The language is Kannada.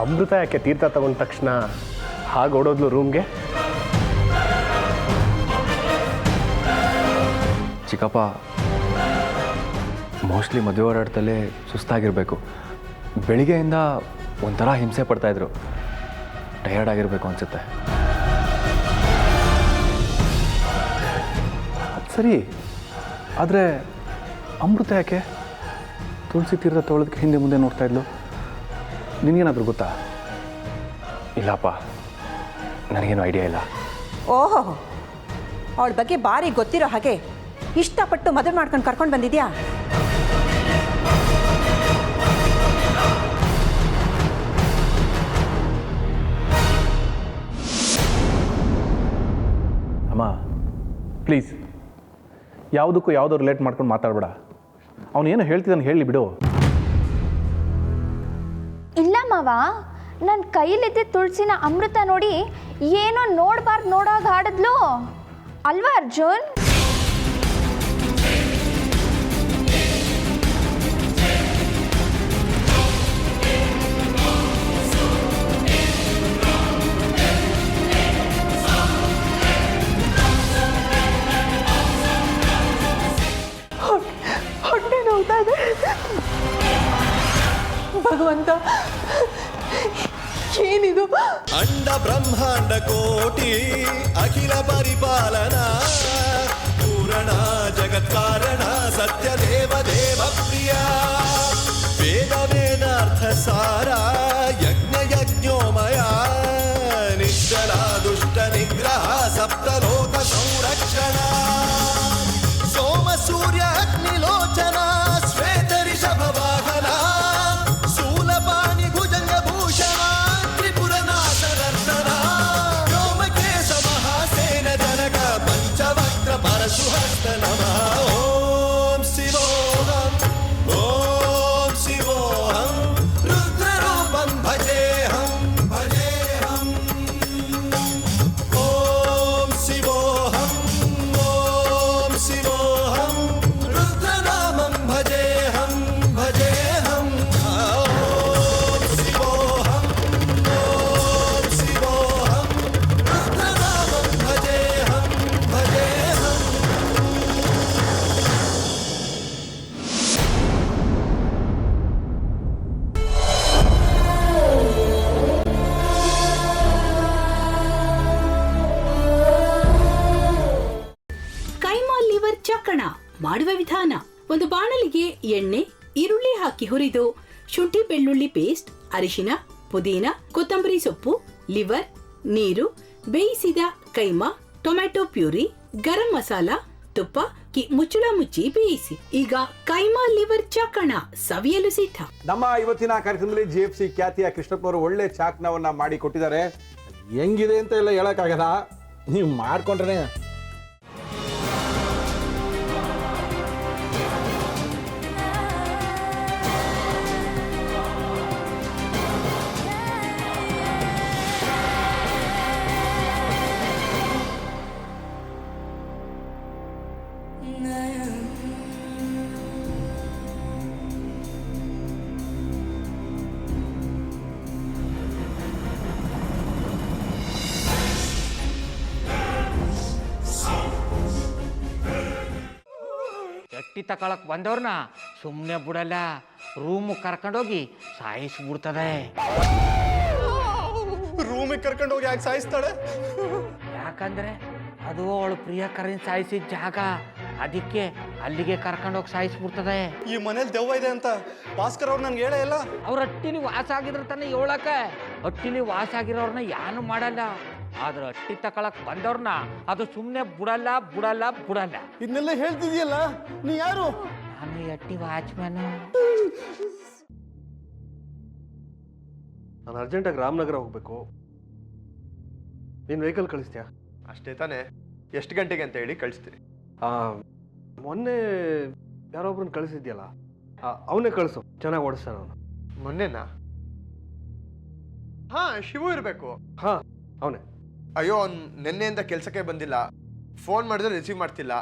ಅಮೃತ ಯಾಕೆ ತೀರ್ಥ ತಗೊಂಡ ತಕ್ಷಣ ಹಾಗೆ ಓಡೋದ್ಲು ರೂಮ್ಗೆ? ಚಿಕ್ಕಪ್ಪ ಮೋಸ್ಟ್ಲಿ ಮದುವೆ ಓಡಾಡ್ತಲೇ ಸುಸ್ತಾಗಿರಬೇಕು. ಬೆಳಿಗ್ಗೆಯಿಂದ ಒಂಥರ ಹಿಂಸೆ ಪಡ್ತಾಯಿದ್ರು. ಟಯರ್ಡ್ ಆಗಿರಬೇಕು ಅನಿಸುತ್ತೆ. ಅದು ಸರಿ, ಆದರೆ ಅಮೃತ ಯಾಕೆ ತುಳಸಿ ತೀರ್ಥ ತೊಗೊಳೋದಕ್ಕೆ ಹಿಂದೆ ಮುಂದೆ ನೋಡ್ತಾ ಇದ್ಲು? ನಿನಗೇನಾದರೂ ಗೊತ್ತಾ? ಇಲ್ಲಪ್ಪ, ನನಗೇನು ಐಡಿಯಾ ಇಲ್ಲ. ಓಹೋ, ಅವಳ ಬಗ್ಗೆ ಭಾರಿ ಗೊತ್ತಿರೋ ಹಾಗೆ ಇಷ್ಟಪಟ್ಟು ಮದುವೆ ಮಾಡ್ಕೊಂಡು ಕರ್ಕೊಂಡು ಬಂದಿದ್ಯಾ? ಅಮ್ಮ ಪ್ಲೀಸ್, ಯಾವುದಕ್ಕೂ ಯಾವುದೋ ರಿಲೇಟ್ ಮಾಡ್ಕೊಂಡು ಮಾತಾಡಬೇಡ. ಅವನೇನು ಹೇಳ್ತಿದ್ದಾನೆ ಹೇಳಿ ಬಿಡು. ಇಲ್ಲ ಮಾವ, ನನ್ನ ಕೈಲಿದ್ದ ತುಳಸಿನ ಅಮೃತ ನೋಡಿ ಏನೋ ನೋಡಬಾರ್ದು ನೋಡಾಗ ಹಾಡಿದ್ಲು ಅಲ್ವಾ ಅರ್ಜುನ್? ಹೊಟ್ಟೆ ನೋವ್ತಾ ಇದೆ ಭಗವಂತ, ಏನಿದು? ಅಂಡ ಬ್ರಹ್ಮಾಂಡ ಕೋಟಿ ಅಖಿಲ ಪರಿಪಾಲನಾ ಪೂರಣ ಜಗತ್ಕಾರಣ ಸತ್ಯ ದೇವ ದೇವ ಪ್ರಿಯ ವೇದ ವೇದಾರ್ಥ ಸಾರ ಯಜ್ಞ ಯಜ್ಞೋಮಯ ನಿಶ್ಚಲ ದುಷ್ಟ ನಿಗ್ರಹ ಸಪ್ತಲೋಕ ಸಂರಕ್ಷಣ ಸೋಮ ಸೂರ್ಯ ಅಗ್ನಿಲೋಚನ ಶ್ವೇತ ರಿಷಭ ವಾಹನ ಪರಶುಹಸ್ತ ನಮಃ. ಓಂ ಶಿವೋಹಂ ಓಂ ಶಿವೋಹಂ ರುದ್ರರೂಪಂ ಭಜೇಹಂ ಭಜೇಹಂ. ಓಂ ಶಿವೋಹಂ ಓಂ ಶಿವೋಹಂ ರುದ್ರನಾಮಂ ಭಜೇಹಂ ಭಜೇಹಂ. ಓಂ ಶಿವೋಹಂ ಓಂ ಶಿವೋಹಂ ರುದ್ರನಾಮಂ ಭಜೇಹಂ ಭಜೇಹಂ. ಕೈಮಾ ಲಿವರ್ ಚಕ್ಕಣ ಮಾಡುವ ವಿಧಾನ: ಒಂದು ಬಾಣಲಿಗೆ ಎಣ್ಣೆ, ಈರುಳ್ಳಿ ಹಾಕಿ ಹುರಿದು ಶುಂಠಿ ಬೆಳ್ಳುಳ್ಳಿ ಪೇಸ್ಟ್, ಅರಿಶಿನ, ಪುದೀನ, ಕೊತ್ತಂಬರಿ ಸೊಪ್ಪು, ಲಿವರ್, ನೀರು, ಬೇಯಿಸಿದ ಕೈಮಾ, ಟೊಮ್ಯಾಟೊ ಪ್ಯೂರಿ, ಗರಂ ಮಸಾಲ, ತುಪ್ಪ ಮುಚ್ಚಳ ಮುಚ್ಚಿ ಬೇಯಿಸಿ. ಈಗ ಕೈಮಾ ಲಿವರ್ ಚಕ್ಕಣ ಸವಿಯಲು ಸಿದ್ಧ. ನಮ್ಮ ಇವತ್ತಿನ ಕಾರ್ಯಕ್ರಮದಲ್ಲಿ GFC ಖ್ಯಾತಿಯ ಕೃಷ್ಣಪ್ಪನವರು ಒಳ್ಳೆ ಚಾಕ್ನವನ್ನ ಮಾಡಿ ಕೊಟ್ಟಿದ್ದಾರೆ. ಹೆಂಗಿದೆ ಅಂತ ಎಲ್ಲ ಹೇಳಕ್ಕಾಗಲ್ಲ, ನೀವು ಮಾಡ್ಕೊಂಡ್ರೆ. ಎಟ್ಟಿ ತಕೊಳಕ್ ಬಂದವ್ರನ್ನ ಸುಮ್ಮನೆ ಬಿಡಲ್ಲ, ರೂಮ್ ಕರ್ಕೊಂಡೋಗಿ ಸಾಯಿಸ್ಬಿಡ್ತದೆ. ರೂಮಿಗೆ ಕರ್ಕೊಂಡೋಗಿ ಯಾಕೆ ಸಾಯಿಸ್ತಾಳೆ? ಯಾಕಂದ್ರೆ ಅದು ಅವಳು ಪ್ರಿಯಕರನ್ ಸಾಯಿಸಿದ ಜಾಗ, ಅದಕ್ಕೆ ಅಲ್ಲಿಗೆ ಕರ್ಕೊಂಡೋಗಿ ಸಾಯಿಸ್ಬಿಡ್ತದೆ. ಈ ಮನೇಲಿ ದೆವ್ವ ಇದೆ ಅಂತ ಭಾಸ್ಕರ್ ಅವ್ರು ನನ್ಗೆ ಹೇಳೇ ಇಲ್ಲ. ಅವ್ರ ಹಟ್ಟಿಲಿ ವಾಸ ಆಗಿದ್ರ ತಾನೆ ಹೇಳಕ. ಹಟ್ಟಿಲಿ ವಾಸ ಆಗಿರೋರ್ನ ಯಾನು ಮಾಡಲ್ಲ, ಆದ್ರೆ ಹಟ್ಟಿ ತಕೊಳಕ್ ಬಂದವ್ರನ್ನ ಅದು ಸುಮ್ಮನೆ ಬಿಡಲ್ಲ ಬಿಡಲ್ಲ ಬಿಡಲ್ಲ. ಇದನ್ನೆಲ್ಲ ಹೇಳ್ತಿದ್ಯಲ್ಲ, ನೀ ಯಾರು? ನಾನು ಹಟ್ಟಿ ವಾಚ್ಮ್ಯಾನ್. ನಾನು ಅರ್ಜೆಂಟಾಗಿ ರಾಮನಗರ ಹೋಗ್ಬೇಕು. ನೀನು ವೆಹಿಕಲ್ ಕಳಿಸ್ತೀಯಾ? ಅಷ್ಟೇ ತಾನೇ. ಎಷ್ಟು ಗಂಟೆಗೆ ಅಂತ ಹೇಳಿ ಕಳಿಸ್ತೀನಿ. ಮೊನ್ನೆ ಯಾರೊಬ್ರನ್ನ ಕಳಿಸಿದ್ಯಲ್ಲ, ಅವನೇ ಕಳಿಸು, ಚೆನ್ನಾಗಿ ಓಡಿಸ್ತಾನ ಅವನು. ಮೊನ್ನೆನಾ? ಹಾ, ಶಿವು ಇರಬೇಕು. ಹಾ, ಅವನೇ. ಅಯ್ಯೋ, ಅವ್ನು ನಿನ್ನೆಯಿಂದ ಕೆಲಸಕ್ಕೆ ಬಂದಿಲ್ಲ. ಫೋನ್ ಮಾಡಿದ್ರೆ ರಿಸೀವ್ ಮಾಡ್ತಿಲ್ಲ.